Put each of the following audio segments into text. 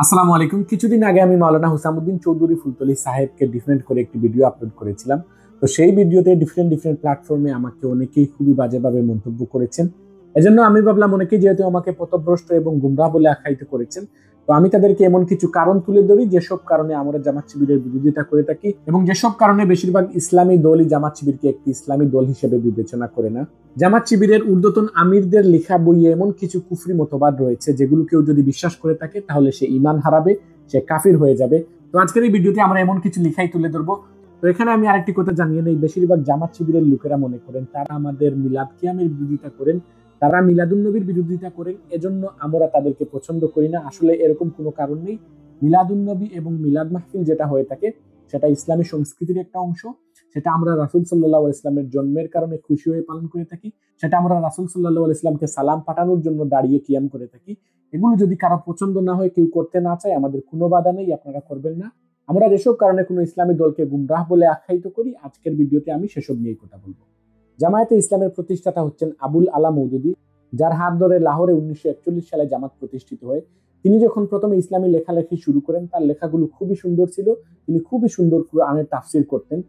আসসালামু আলাইকুম। কিছুদিন আগে আমি মাওলানা হুসামউদ্দিন চৌধুরী ফুলতলি সাহেবকে ডিফেন্ড করে একটি ভিডিও আপলোড করেছিলাম। তো সেই ভিডিওতে ডিফারেন্ট প্ল্যাটফর্মে আমাকে অনেকেই খুবই বাজেভাবে মন্তব্য করেছেন। এজন্য আমি ভাবলাম অনেকেই যেহেতু আমাকে পথভ্রষ্ট এবং গুমরাহ বলে আখ্যায়িত করেছেন, তো আমি তাদেরকে এমন কিছু কারণ তুলে ধরি যেসব কারণে আমরা জামাত শিবিরের বিরোধিতা করে থাকি এবং যেসব কারণে বেশিরভাগ ইসলামী দলই জামাত শিবিরকে একটি ইসলামী দল হিসেবে বিবেচনা করে না। জামাত শিবিরের ঊর্ধ্বতন আমিরদের লেখা বইয়ে এমন কিছু কুফরি মতবাদ রয়েছে যেগুলো কেউ যদি বিশ্বাস করে থাকে তাহলে সে ঈমান হারাবে, সে কাফির হয়ে যাবে। তো আজকের এই ভিডিওতে আমরা এমন কিছু লেখাই তুলে ধরবো। তো এখানে আমি আরেকটি কথা জানিয়ে নেই, বেশিরভাগ জামাত শিবিরের লোকেরা মনে করেন তারা আমাদের মিলাদ কিয়ামের বিরোধিতা করেন, তারা মিলাদুন নবীর বিরোধিতা করেন, এজন্য আমরা তাদেরকে পছন্দ করি না। আসলে এরকম কোনো কারণ নেই। মিলাদুন নবী এবং মিলাদ মাহফিল যেটা হয়ে থাকে সেটা ইসলামী সংস্কৃতির একটা অংশ। সেটা আমরা রাসূল সাল্লাল্লাহু আলাইহি ওয়াসাল্লামের জন্মের কারণে খুশি হয়ে পালন করে থাকি। সেটা আমরা রাসূল সাল্লাল্লাহু আলাইহি ওয়াসাল্লামকে সালাম পাঠানোর জন্য দাঁড়িয়ে কিয়াম করে থাকি। এগুলো যদি কারো পছন্দ না হয়, কেউ করতে না চায়, আমাদের কোনো বাধা নেই, আপনারা করবেন না। আমরা যেসব কারণে কোনো ইসলামী দলকে গুমরাহ বলে আখ্যায়িত করি, আজকের ভিডিওতে আমি সেসব নিয়েই কথা বলবো। জামায়াতে ইসলামের প্রতিষ্ঠাতা হচ্ছেন আবুল আলা মওদুদী, যার হাত ধরে লাহোরে 1941 সালে জামাত প্রতিষ্ঠিত হয়। তিনি যখন প্রথমে ইসলামী লেখালেখি শুরু করেন, তার লেখাগুলো খুবই সুন্দর ছিল। তিনি খুবই সুন্দর কুরআনের তাফসীর করতেন।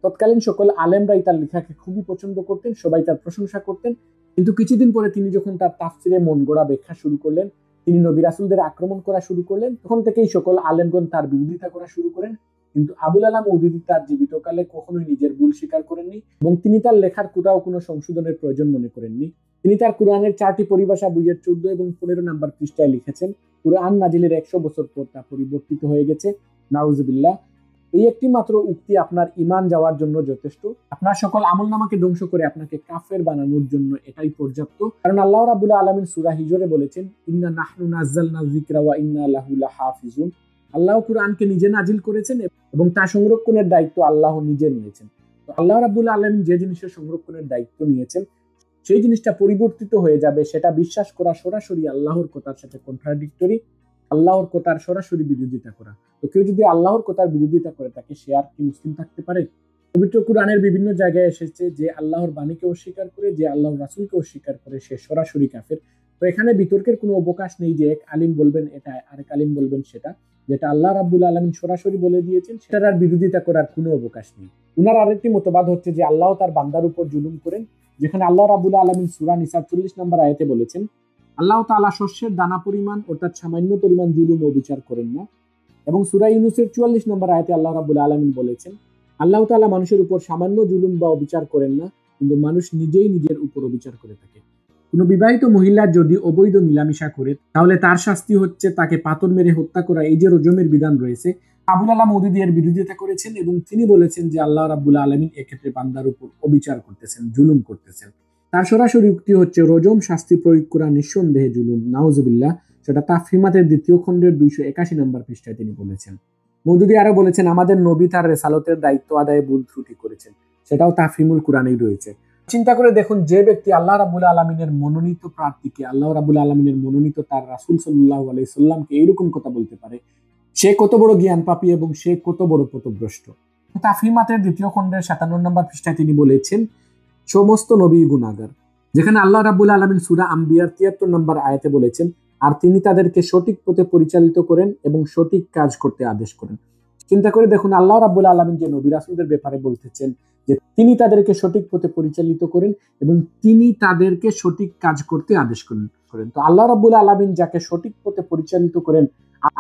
তৎকালীন সকল আলেমরাই তার লেখাকে খুবই পছন্দ করতেন, সবাই তার প্রশংসা করতেন। কিন্তু কিছুদিন পরে তিনি যখন তার তাফসীরে মন গড়া ব্যাখ্যা শুরু করলেন, তিনি নবী রাসূলদের আক্রমণ করা শুরু করলেন, তখন থেকেই সকল আলেমগণ তার বিরোধিতা করা শুরু করেন। কিন্তু আবুল আলা মওদুদী তার জীবিতকালে কখনোই নিজের ভুল স্বীকার করেননি এবং তিনি তার লেখার কোথাও কোনো সংশোধনের প্রয়োজন মনে করেননি। তিনি তার কুরআনের 4টি পরিভাষা বইয়ের 14 এবং 15 নম্বর পৃষ্ঠায় লিখেছেন, কুরআন নাজিলের 100 বছর পর তা পরিবর্তিত হয়ে গেছে। নাউজুবিল্লাহ। এই একটি মাত্র উক্তি আপনার ঈমান যাওয়ার জন্য যথেষ্ট। আপনার সকল আমলনামাকে ধ্বংস করে আপনাকে কাফের বানানোর জন্য এটাই পর্যাপ্ত। কারণ আল্লাহ রাব্বুল আলামিন সূরা হিজরে বলেছেন, ইন্না নাহনু নাযালনা যিকরা ওয়া ইন্না লাহু লাহাফিজুন। আল্লাহ কুরআনকে নিজে নাজিল করেছেন এবং তা সংরক্ষণের দায়িত্ব আল্লাহ নিজে নিয়েছেন। তো আল্লাহ রাব্বুল আলামিন যে জিনিসের সংরক্ষণের দায়িত্ব নিয়েছেন, সেই জিনিসটা পরিবর্তিত হয়ে যাবে, সেটা বিশ্বাস করা সরাসরি আল্লাহর কথার সাথে কন্ট্রাডিক্টরি, আল্লাহর কথার সরাসরি বিরোধিতা করা। তো কেউ যদি আল্লাহর কথার বিরোধিতা করে থাকে, সে আর কি মুসলিম থাকতে পারে? পবিত্র কুরআনের বিভিন্ন জায়গায় এসেছে যে আল্লাহর বাণীকে অস্বীকার করে, যে আল্লাহর রাসূলকে অস্বীকার করে, সে সরাসরি কাফের। তো এখানে বিতর্কের কোনো অবকাশ নেই যে এক আলিম বলবেন এটা, আরেক আলিম বলবেন সেটা। যেটা আল্লাহ রাব্বুল আলামিন সরাসরি বলে দিয়েছেন, সেটার আর বিরোধিতা করার কোনো অবকাশ নেই। উনার আরেকটি মতবাদ হচ্ছে যে আল্লাহ তার বান্দার উপর জুলুম করেন, যেখানে আল্লাহ রাব্বুল আলামিন সূরা নিসা 40 নম্বর আয়াতে বলেছেন, আল্লাহ তাআলা শস্যের দানা পরিমাণ অর্থাৎ সামান্য পরিমাণ জুলুম ও বিচার করেন না। এবং সূরা ইউনূসের 44 নম্বর আয়াতে আল্লাহ রাব্বুল আলামিন বলেছেন, আল্লাহ তাআলা মানুষের উপর সামান্য জুলুম বা অবিচার করেন না, কিন্তু মানুষ নিজেই নিজের উপর অবিচার করে থাকে। কোনো বিবাহিত মহিলা যদি অবৈধ মিলামিশা করে, তাহলে তার শাস্তি হচ্ছে তাকে পাথর মেরে হত্যা করা। এই যে রজমের বিধান রয়েছে, আবুল আলা মওদুদী এর বিরোধিতা করেছেন এবং তিনি বলেছেন যে আল্লাহ রাব্বুল আলামিন এক্ষেত্রে বান্দার উপর অবিচার করতেছেন, জুলুম করতেছেন। তার সরাসরি উক্তি হচ্ছে রজম শাস্তি প্রয়োগ করা নিঃসন্দেহে জুলুম। নাউজুবিল্লাহ। সেটা তাফহিমাতের 2য় খণ্ডের 281 নম্বর পৃষ্ঠায় তিনি বলেছেন। মওদুদী আরো বলেছেন, আমাদের নবী তার রিসালাতের দায়িত্ব আদায়ে ভুল ত্রুটি করেছেন। সেটাও তাফহিমুল কুরআনেই রয়েছে। চিন্তা করে দেখুন, যে ব্যক্তি আল্লাহ রাব্বুল আলামিনের মনোনীত প্রার্থীকে, আল্লাহ রাব্বুল আলামিনের মনোনীত তার রাসূল সাল্লাল্লাহু আলাইহি সাল্লামকে এইরকম কথা বলতে পারে, সে কত বড় জ্ঞান পাপী এবং সে কত বড় পথভ্রষ্ট। তাফহিমাতের 2য় খণ্ডের 57 নম্বর পৃষ্ঠায় তিনি বলেছেন, সমস্ত নবী গুনাহগার। যেখানে আল্লাহ রাব্বুল আলামিন সূরা আম্বিয়ার 73 নম্বর আয়াতে বলেছেন, আর তিনি তাদেরকে সঠিক পথে পরিচালিত করেন এবং সঠিক কাজ করতে আদেশ করেন। চিন্তা করে দেখুন, আল্লাহ রাব্বুল আলামিন যে নবী রাসূলদের ব্যাপারে বলতেছেন যে তিনি তাদেরকে সঠিক পথে পরিচালিত করেন এবং তিনি তাদেরকে সঠিক কাজ করতে আদেশ করেন। তো আল্লাহ রাব্বুল আলামিন যাকে সঠিক পথে পরিচালিত করেন,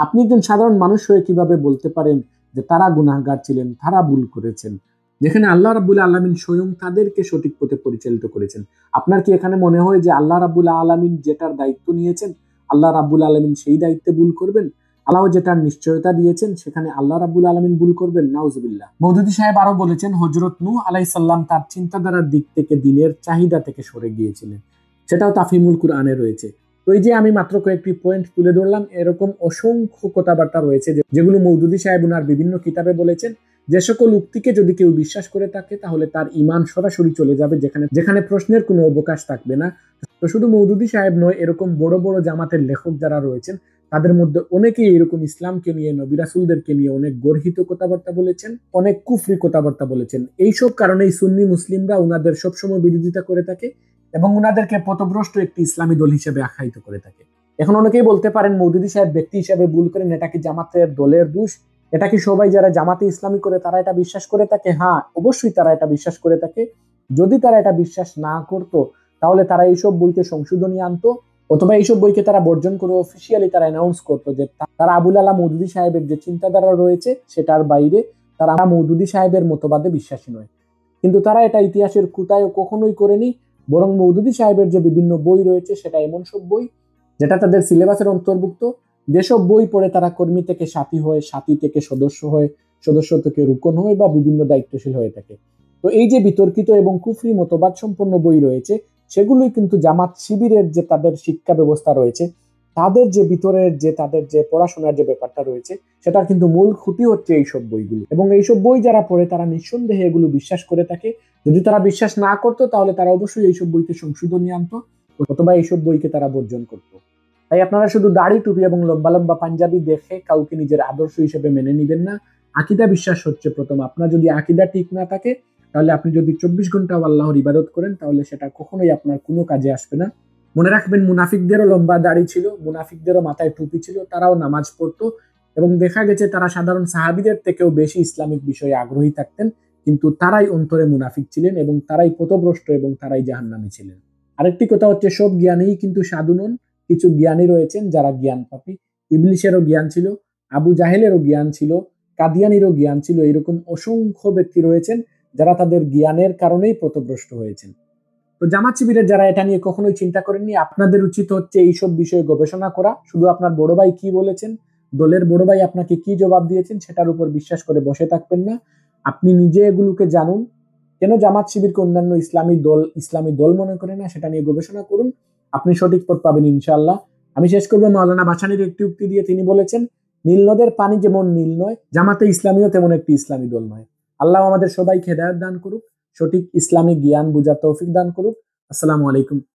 আপনি একজন সাধারণ মানুষ হয়ে কিভাবে বলতে পারেন যে তারা গুনাহগার ছিলেন, তারা ভুল করেছেন, যেখানে আল্লাহ রাব্বুল আলামিন স্বয়ং তাদেরকে সঠিক পথে পরিচালিত করেছেন? আপনার কি এখানে মনে হয় যে আল্লাহ রাব্বুল আলামিন যেটার দায়িত্ব নিয়েছেন, আল্লাহ রাব্বুল আলামিন সেই দায়িত্বে ভুল করবেন? আল্লাহ যেটার নিশ্চয়তা দিয়েছেন, সেখানে আল্লাহ রাব্বুল আলামিন ভুল করবেন? নাউজুবিল্লাহ। মওদুদী সাহেব আরো বলেছেন, হযরত নূহ আলাইহিস সালাম তার চিন্তাধারার দিক থেকে দিনের চাহিদা থেকে সরে গিয়েছিলেন। সেটাও তাফহিমুল কুরআনে রয়েছে। তো এই যে আমি মাত্র কয়েকটি পয়েন্ট তুলে ধরলাম, এরকম অসংখ্য কথাবার্তা রয়েছে যেগুলো মওদুদী সাহেব ওনার বিভিন্ন কিতাবে বলেছেন। যে সকল উক্তিকে যদি কেউ বিশ্বাস করে থাকে, তাহলে তার ঈমান সরাসরি চলে যাবে, যেখানে প্রশ্নের কোনো অবকাশ থাকবে না। তো শুধু মওদুদী সাহেব নয়, এরকম বড় বড় জামাতের লেখক যারা রয়েছেন, তাদের মধ্যে অনেকেই এরকম ইসলামকে নিয়ে, নবী রাসূলদেরকে নিয়ে অনেক গর্হিত কথাবার্তা বলেছেন, অনেক কুফরি কথাবার্তা বলেছেন। এইসব কারণেই সুন্নি মুসলিমরা ওনাদের সবসময় বিরোধিতা করে থাকে এবং ওনাদেরকে পথভ্রষ্ট একটি ইসলামী দল হিসেবে আখ্যায়িত করে থাকে। এখন অনেকেই বলতে পারেন মওদুদী সাহেব ব্যক্তি হিসেবে ভুল করেন, এটা কি জামাতের দলের দোষ? এটা কি সবাই যারা জামাতে ইসলামী করে তারা এটা বিশ্বাস করে থাকে? হ্যাঁ, অবশ্যই তারা এটা বিশ্বাস করে থাকে। যদি তারা এটা বিশ্বাস না করতো তাহলে তারা এইসব বইতে সংশোধনী আনতো, অথবা এইসব বইকে তারা বর্জন করে অফিসিয়ালি তারা অ্যানাউন্স করতো যে তারা আবুল আলা মওদুদী সাহেবের যে চিন্তাধারা রয়েছে সেটার বাইরে তারা মওদুদী সাহেবের মতবাদে বিশ্বাসী নয়। কিন্তু তারা এটা ইতিহাসের কুতায় কখনোই করেনি, বরং মওদুদী সাহেবের যে বিভিন্ন বই রয়েছে সেটা এমন সব বই যেটা তাদের সিলেবাসের অন্তর্ভুক্ত, যেসব বই পড়ে তারা কর্মী থেকে সাথী হয়, সাথী থেকে সদস্য হয়, সদস্য থেকে রুকন হয় বা বিভিন্ন দায়িত্বশীল হয়ে থাকে। তো এই যে বিতর্কিত এবং কুফরি মতবাদ সম্পন্ন বই রয়েছে সেগুলোই কিন্তু জামাত শিবিরের যে তাদের শিক্ষা ব্যবস্থা রয়েছে, তাদের যে ভিতরের যে তাদের যে পড়াশোনার যে ব্যাপারটা রয়েছে সেটার কিন্তু মূল খুঁটি হচ্ছে এইসব বইগুলো। এবং এইসব বই যারা পড়ে তারা নিঃসন্দেহে এগুলো বিশ্বাস করে থাকে। যদি তারা বিশ্বাস না করতো তাহলে তারা অবশ্যই এইসব বইতে সংশোধনী আনতো, অথবা এইসব বইকে তারা বর্জন করতো। তাই আপনারা শুধু দাড়ি টুপি এবং লম্বা লম্বা পাঞ্জাবি দেখে কাউকে নিজের আদর্শ হিসেবে মেনে নিবেন না। আকীদা বিশ্বাস হচ্ছে প্রথম। আপনার যদি আকীদা ঠিক না থাকে তাহলে আপনি যদি 24 ঘন্টা আল্লাহর ইবাদত করেন তাহলে সেটা কখনোই আপনার কোনো কাজে আসবে না। মনে রাখবেন, মুনাফিকদেরও লম্বা দাড়ি ছিল, মুনাফিকদেরও মাথায় টুপি ছিল, তারাও নামাজ পড়তো এবং দেখা গেছে তারা সাধারণ সাহাবীদের থেকেও বেশি ইসলামিক বিষয়ে আগ্রহী থাকতেন, কিন্তু তারাই অন্তরে মুনাফিক ছিলেন এবং তারাই পথভ্রষ্ট এবং তারাই জাহান্নামী ছিলেন। আরেকটি কথা হচ্ছে, সব জ্ঞানীই কিন্তু সাধু নন। কিছু জ্ঞানী রয়েছেন যারা জ্ঞান পাপী। ইবলিশেরও জ্ঞান ছিল, আবু জাহেলেরও জ্ঞান ছিল, কাদিয়ানিরও জ্ঞান ছিল। এরকম অসংখ্য ব্যক্তি রয়েছেন যারা তাদের জ্ঞানের কারণেই পথভ্রষ্ট হয়েছেন। তো জামাত শিবিরের যারা এটা নিয়ে কখনোই চিন্তা করেননি, আপনাদের উচিত হচ্ছে এইসব বিষয়ে গবেষণা করা। শুধু আপনার বড় ভাই কি বলেছেন, দলের বড় ভাই আপনাকে কি জবাব দিয়েছেন সেটার উপর বিশ্বাস করে বসে থাকবেন না। আপনি নিজে এগুলোকে জানুন, কেন জামাত শিবিরকে অন্যান্য ইসলামী দল মনে করে না সেটা নিয়ে গবেষণা করুন। আপনি সঠিক পথ পাবেন ইনশাআল্লাহ। আমি শেষ করবো মাওলানা ভাসানীর একটি উক্তি দিয়ে। তিনি বলেছেন, নীল নদের পানি যেমন নীল নয়, জামাতে ইসলামীও তেমন একটি ইসলামী দল নয়। আল্লাহ আমাদের সবাইকে হেদায়েত দান করুক, সঠিক ইসলামিক জ্ঞান বুঝার তৌফিক দান করুক। আসসালামু আলাইকুম।